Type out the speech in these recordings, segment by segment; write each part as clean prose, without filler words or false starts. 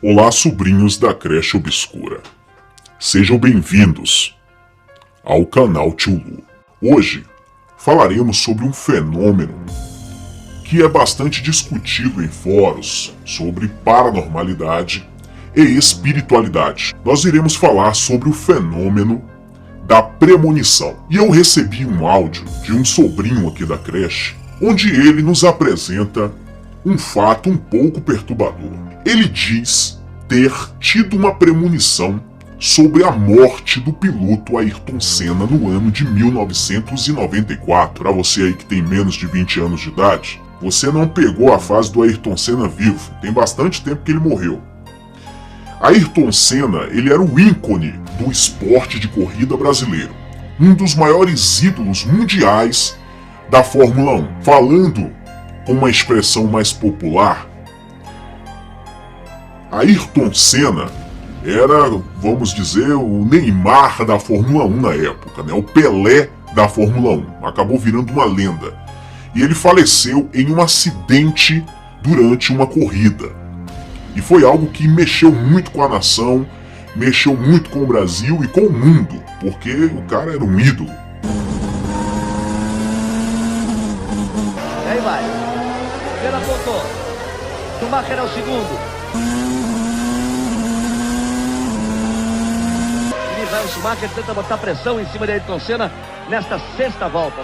Olá, sobrinhos da Creche Obscura. Sejam bem-vindos ao canal Tio Lu. Hoje falaremos sobre um fenômeno que é bastante discutido em fóruns sobre paranormalidade e espiritualidade. Nós iremos falar sobre o fenômeno da premonição. E eu recebi um áudio de um sobrinho aqui da creche, onde ele nos apresenta um fato um pouco perturbador. Ele diz ter tido uma premonição sobre a morte do piloto Ayrton Senna no ano de 1994. Para você aí que tem menos de 20 anos de idade, você não pegou a fase do Ayrton Senna vivo. Tem bastante tempo que ele morreu. Ayrton Senna, ele era o ícone do esporte de corrida brasileiro. Um dos maiores ídolos mundiais da Fórmula 1. Falando com uma expressão mais popular, Ayrton Senna era, vamos dizer, o Neymar da Fórmula 1 na época, né? O Pelé da Fórmula 1. Acabou virando uma lenda. E ele faleceu em um acidente durante uma corrida. E foi algo que mexeu muito com a nação, mexeu muito com o Brasil e com o mundo, porque o cara era um ídolo. E aí vai. Ele apontou. Schumacher é o segundo. O Schumacher tenta botar pressão em cima de Ayrton Senna nesta sexta volta.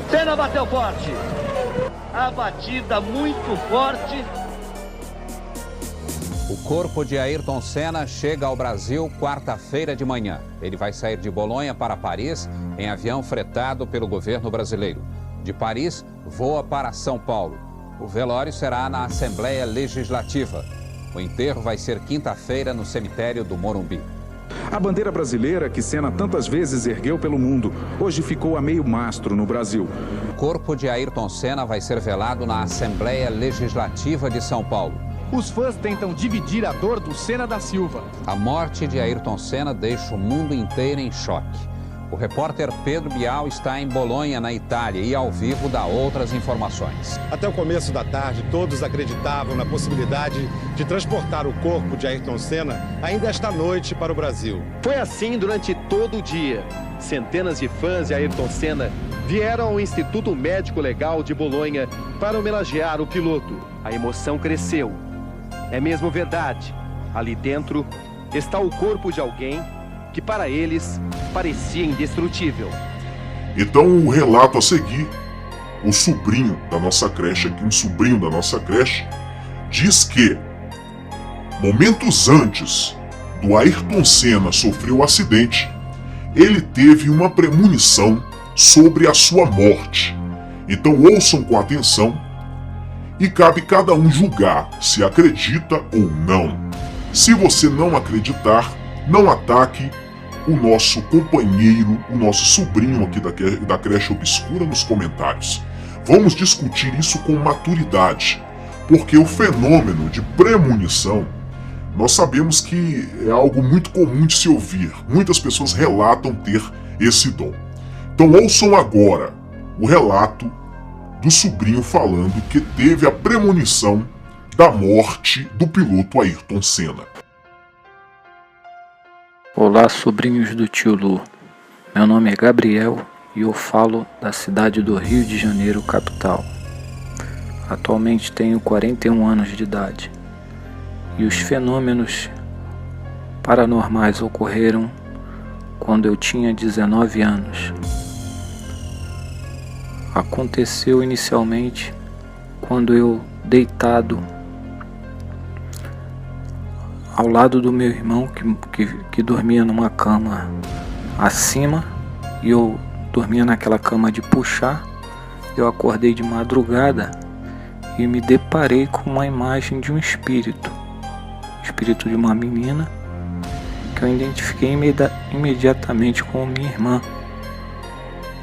Senna bateu forte. A batida muito forte. O corpo de Ayrton Senna chega ao Brasil quarta-feira de manhã. Ele vai sair de Bolonha para Paris em avião fretado pelo governo brasileiro. De Paris, voa para São Paulo. O velório será na Assembleia Legislativa. O enterro vai ser quinta-feira no cemitério do Morumbi. A bandeira brasileira que Senna tantas vezes ergueu pelo mundo, hoje ficou a meio mastro no Brasil. O corpo de Ayrton Senna vai ser velado na Assembleia Legislativa de São Paulo. Os fãs tentam dividir a dor do Senna da Silva. A morte de Ayrton Senna deixa o mundo inteiro em choque. O repórter Pedro Bial está em Bolonha, na Itália, e ao vivo dá outras informações. Até o começo da tarde, todos acreditavam na possibilidade de transportar o corpo de Ayrton Senna ainda esta noite para o Brasil. Foi assim durante todo o dia. Centenas de fãs de Ayrton Senna vieram ao Instituto Médico Legal de Bolonha para homenagear o piloto. A emoção cresceu. É mesmo verdade. Ali dentro está o corpo de alguém que para eles parecia indestrutível. Então o relato a seguir, o sobrinho da nossa creche aqui, um sobrinho da nossa creche, diz que momentos antes do Ayrton Senna sofrer o acidente, ele teve uma premonição sobre a sua morte. Então ouçam com atenção e cabe cada um julgar se acredita ou não. Se você não acreditar, não ataque o nosso companheiro, o nosso sobrinho aqui da Creche Obscura nos comentários. Vamos discutir isso com maturidade, porque o fenômeno de premonição, nós sabemos que é algo muito comum de se ouvir. Muitas pessoas relatam ter esse dom. Então ouçam agora o relato do sobrinho falando que teve a premonição da morte do piloto Ayrton Senna. Olá, sobrinhos do Tio Lu. Meu nome é Gabriel e eu falo da cidade do Rio de Janeiro, capital. Atualmente tenho 41 anos de idade e os fenômenos paranormais ocorreram quando eu tinha 19 anos. Aconteceu inicialmente quando eu, deitado ao lado do meu irmão, que dormia numa cama acima, e eu dormia naquela cama de puxar, eu acordei de madrugada e me deparei com uma imagem de um espírito de uma menina, que eu identifiquei imediatamente como minha irmã,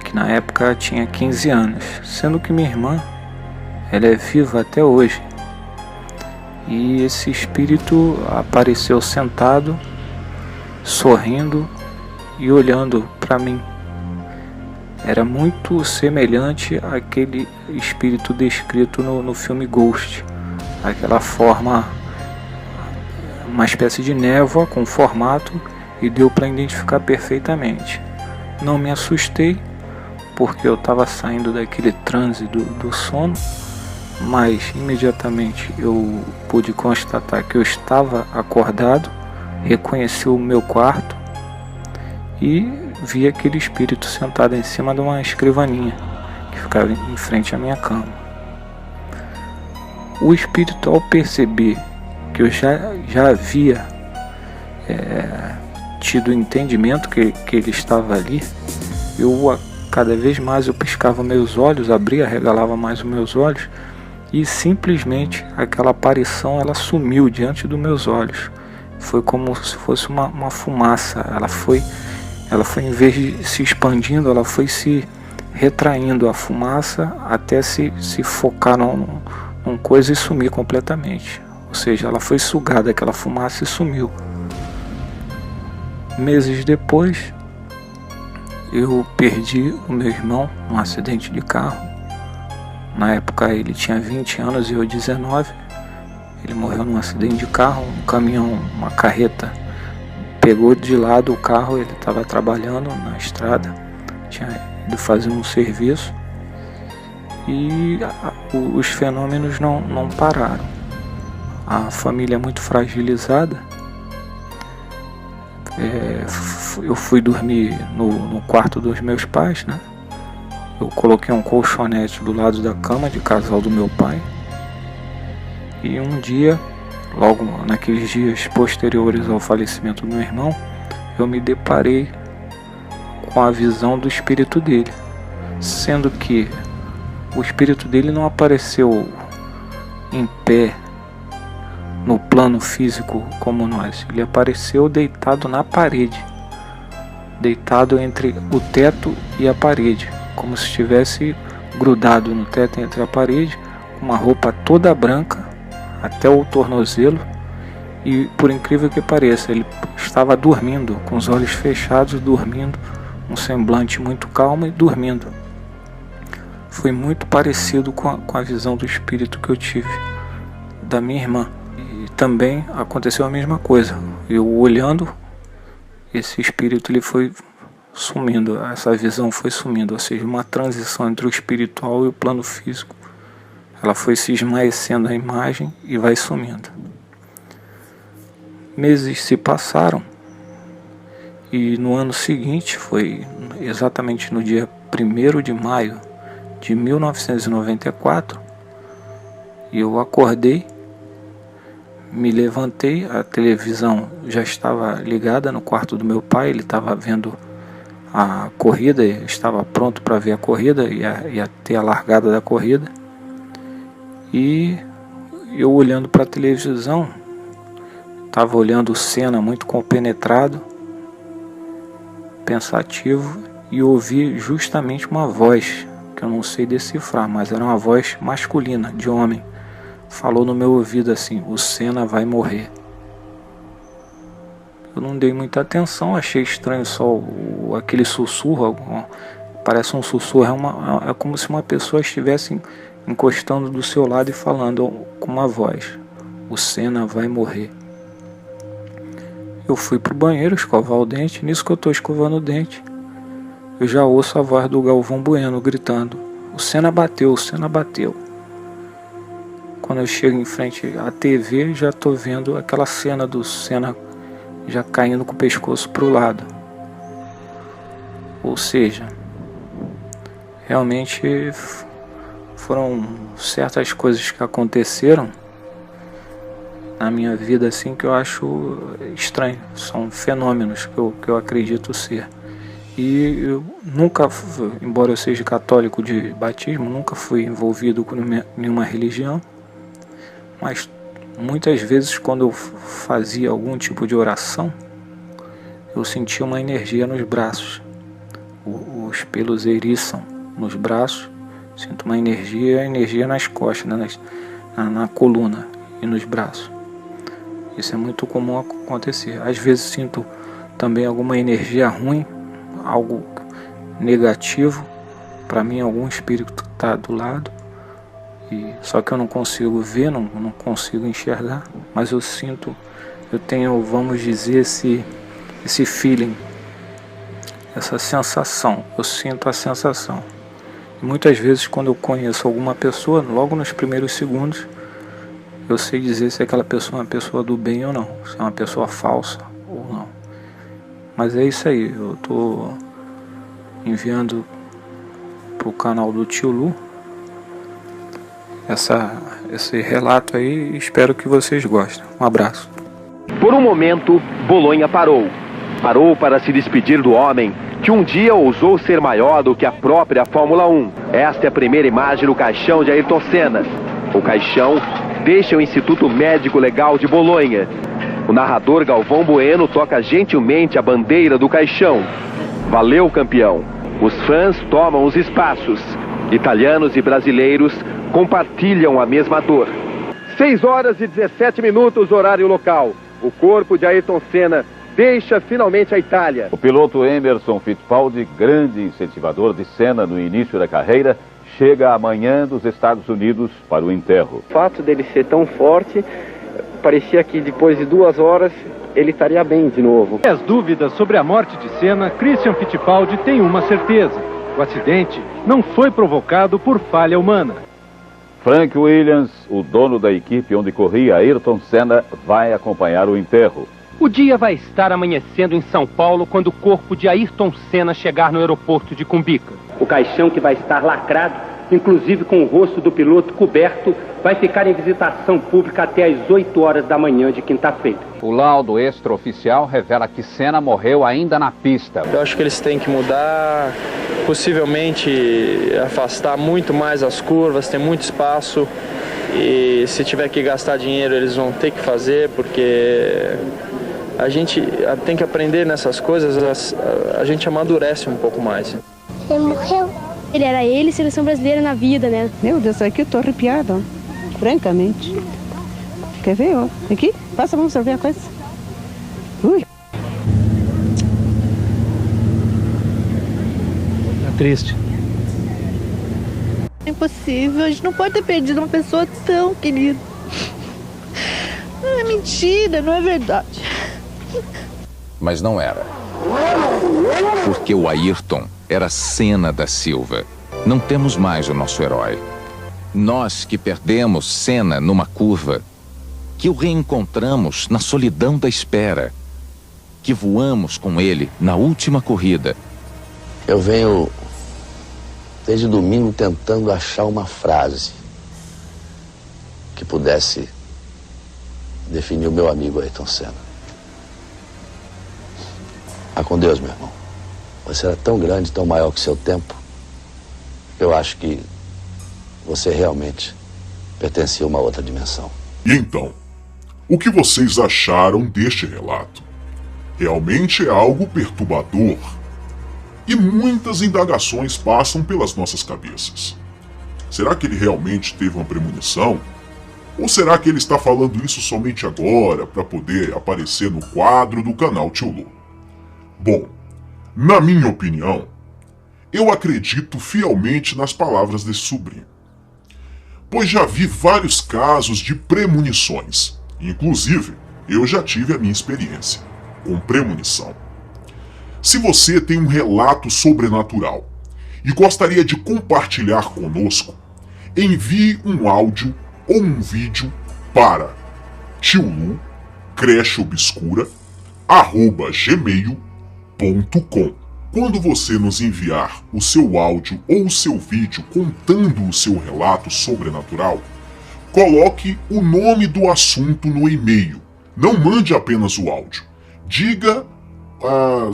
que na época tinha 15 anos, sendo que minha irmã, ela é viva até hoje. E esse espírito apareceu sentado, sorrindo e olhando para mim. era muito semelhante àquele espírito descrito no filme Ghost. Aquela forma, uma espécie de névoa com formato, e deu para identificar perfeitamente. Não me assustei, porque eu estava saindo daquele transe do sono, mas imediatamente eu pude constatar que eu estava acordado, reconheci o meu quarto e vi aquele espírito sentado em cima de uma escrivaninha que ficava em frente à minha cama. O espírito, ao perceber que eu já havia tido entendimento que ele estava ali, cada vez mais eu piscava meus olhos, abria, regalava mais os meus olhos, e simplesmente aquela aparição ela sumiu diante dos meus olhos. Foi como se fosse uma fumaça. Ela foi em vez de se expandindo, ela foi se retraindo a fumaça até se focar num coisa e sumir completamente. Ou seja, ela foi sugada, aquela fumaça, e sumiu. Meses depois, eu perdi o meu irmão num acidente de carro. Na época ele tinha 20 anos e eu 19. Ele morreu num acidente de carro. Um caminhão, uma carreta, pegou de lado o carro. Ele estava trabalhando na estrada, tinha ido fazer um serviço, e os fenômenos não pararam. A família é muito fragilizada. Eu fui dormir no quarto dos meus pais, né? Eu coloquei um colchonete do lado da cama de casal do meu pai. E um dia, logo naqueles dias posteriores ao falecimento do meu irmão, eu me deparei com a visão do espírito dele. Sendo que o espírito dele não apareceu em pé no plano físico como nós. Ele apareceu deitado na parede, deitado entre o teto e a parede, como se estivesse grudado no teto entre a parede, com uma roupa toda branca até o tornozelo. E por incrível que pareça, ele estava dormindo, com os olhos fechados, dormindo, um semblante muito calmo e dormindo. Foi muito parecido com a visão do espírito que eu tive da minha irmã. E também aconteceu a mesma coisa. Eu olhando, esse espírito ele foi sumindo, essa visão foi sumindo, ou seja, uma transição entre o espiritual e o plano físico. Ela foi se esmaecendo a imagem e vai sumindo. Meses se passaram e no ano seguinte, foi exatamente no dia 1º de maio de 1994, eu acordei, me levantei, a televisão já estava ligada no quarto do meu pai, ele estava vendo a corrida, estava pronto para ver a corrida, ia ter a largada da corrida, e eu olhando para a televisão, estava olhando o Senna muito compenetrado, pensativo, e ouvi justamente uma voz que eu não sei decifrar, mas era uma voz masculina, de homem. Falou no meu ouvido assim: o Senna vai morrer. Eu não dei muita atenção, achei estranho só aquele sussurro, parece um sussurro, é como se uma pessoa estivesse encostando do seu lado e falando com uma voz: o Senna vai morrer. Eu fui pro banheiro escovar o dente, nisso que eu estou escovando o dente, eu já ouço a voz do Galvão Bueno gritando: o Senna bateu, o Senna bateu. Quando eu chego em frente à TV, já estou vendo aquela cena do Senna já caindo com o pescoço para o lado. Ou seja, realmente foram certas coisas que aconteceram na minha vida assim que eu acho estranho. São fenômenos que eu acredito ser. E eu nunca, embora eu seja católico de batismo, nunca fui envolvido com nenhuma religião. Mas muitas vezes quando eu fazia algum tipo de oração, eu sentia uma energia nos braços. Os pelos eriçam nos braços, sinto uma energia, a energia nas costas, né, na coluna e nos braços. Isso é muito comum acontecer. Às vezes sinto também alguma energia ruim, algo negativo para mim algum espírito está do lado, só que eu não consigo ver, não consigo enxergar, mas eu sinto, eu tenho, vamos dizer, esse feeling, essa sensação, eu sinto a sensação. E muitas vezes quando eu conheço alguma pessoa, logo nos primeiros segundos, eu sei dizer se aquela pessoa é uma pessoa do bem ou não, se é uma pessoa falsa ou não. Mas é isso aí, eu tô enviando pro canal do Tio Lu esse relato aí e espero que vocês gostem. Um abraço. Por um momento, Bolonha parou. Parou para se despedir do homem que um dia ousou ser maior do que a própria Fórmula 1. Esta é a primeira imagem do caixão de Ayrton Senna. O caixão deixa o Instituto Médico Legal de Bolonha. O narrador Galvão Bueno toca gentilmente a bandeira do caixão. Valeu, campeão! Os fãs tomam os espaços. Italianos e brasileiros compartilham a mesma dor. 6 horas e 17 minutos, horário local. O corpo de Ayrton Senna deixa finalmente a Itália. O piloto Emerson Fittipaldi, grande incentivador de Senna no início da carreira, chega amanhã dos Estados Unidos para o enterro. O fato dele ser tão forte, parecia que depois de 2 horas ele estaria bem de novo. As dúvidas sobre a morte de Senna, Christian Fittipaldi tem uma certeza. O acidente não foi provocado por falha humana. Frank Williams, o dono da equipe onde corria Ayrton Senna, vai acompanhar o enterro. O dia vai estar amanhecendo em São Paulo quando o corpo de Ayrton Senna chegar no aeroporto de Cumbica. O caixão, que vai estar lacrado, inclusive com o rosto do piloto coberto, vai ficar em visitação pública até às 8 horas da manhã de quinta-feira. O laudo extraoficial revela que Senna morreu ainda na pista. Eu acho que eles têm que mudar, possivelmente afastar muito mais as curvas, tem muito espaço. E se tiver que gastar dinheiro, eles vão ter que fazer, porque a gente tem que aprender nessas coisas, a gente amadurece um pouco mais. Ele morreu. Ele era seleção brasileira na vida, né? Meu Deus, aqui eu tô arrepiada, francamente. Quer ver, ó? Aqui? Passa, vamos ver a coisa. Ui. Tá triste. É impossível, a gente não pode ter perdido uma pessoa tão querida. É mentira, não é verdade. Mas não era. Porque o Ayrton era Senna da Silva. Não temos mais o nosso herói. Nós que perdemos Senna numa curva, que o reencontramos na solidão da espera, que voamos com ele na última corrida. Eu venho desde domingo tentando achar uma frase que pudesse definir o meu amigo Ayrton Senna. Ah, com Deus, meu irmão. Você era tão grande, tão maior que seu tempo. Eu acho que você realmente pertencia a uma outra dimensão. E então, o que vocês acharam deste relato? Realmente é algo perturbador. E muitas indagações passam pelas nossas cabeças. Será que ele realmente teve uma premonição? Ou será que ele está falando isso somente agora para poder aparecer no quadro do canal Tio Lu? Bom, na minha opinião, eu acredito fielmente nas palavras desse sobrinho. Pois já vi vários casos de premonições. Inclusive, eu já tive a minha experiência com premonição. Se você tem um relato sobrenatural e gostaria de compartilhar conosco, envie um áudio ou um vídeo para tiolu-obscura@gmail.com. Quando você nos enviar o seu áudio ou o seu vídeo contando o seu relato sobrenatural, coloque o nome do assunto no e-mail. Não mande apenas o áudio. Diga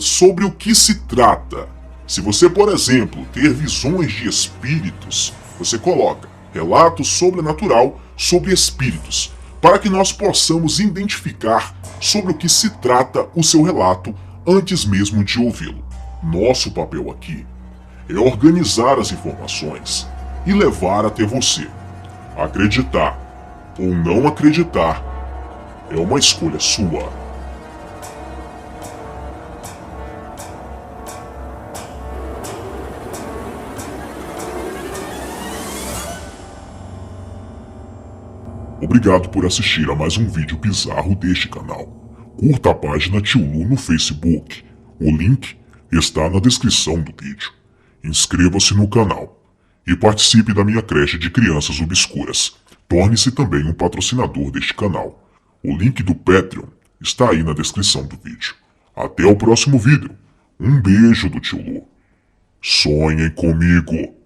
sobre o que se trata. Se você, por exemplo, ter visões de espíritos, você coloca relato sobrenatural sobre espíritos, para que nós possamos identificar sobre o que se trata o seu relato antes mesmo de ouvi-lo. Nosso papel aqui é organizar as informações e levar até você. Acreditar ou não acreditar é uma escolha sua. Obrigado por assistir a mais um vídeo bizarro deste canal. Curta a página Tio Lu no Facebook. O link está na descrição do vídeo. Inscreva-se no canal e participe da minha creche de crianças obscuras. Torne-se também um patrocinador deste canal. O link do Patreon está aí na descrição do vídeo. Até o próximo vídeo. Um beijo do Tio Lu. Sonhem comigo.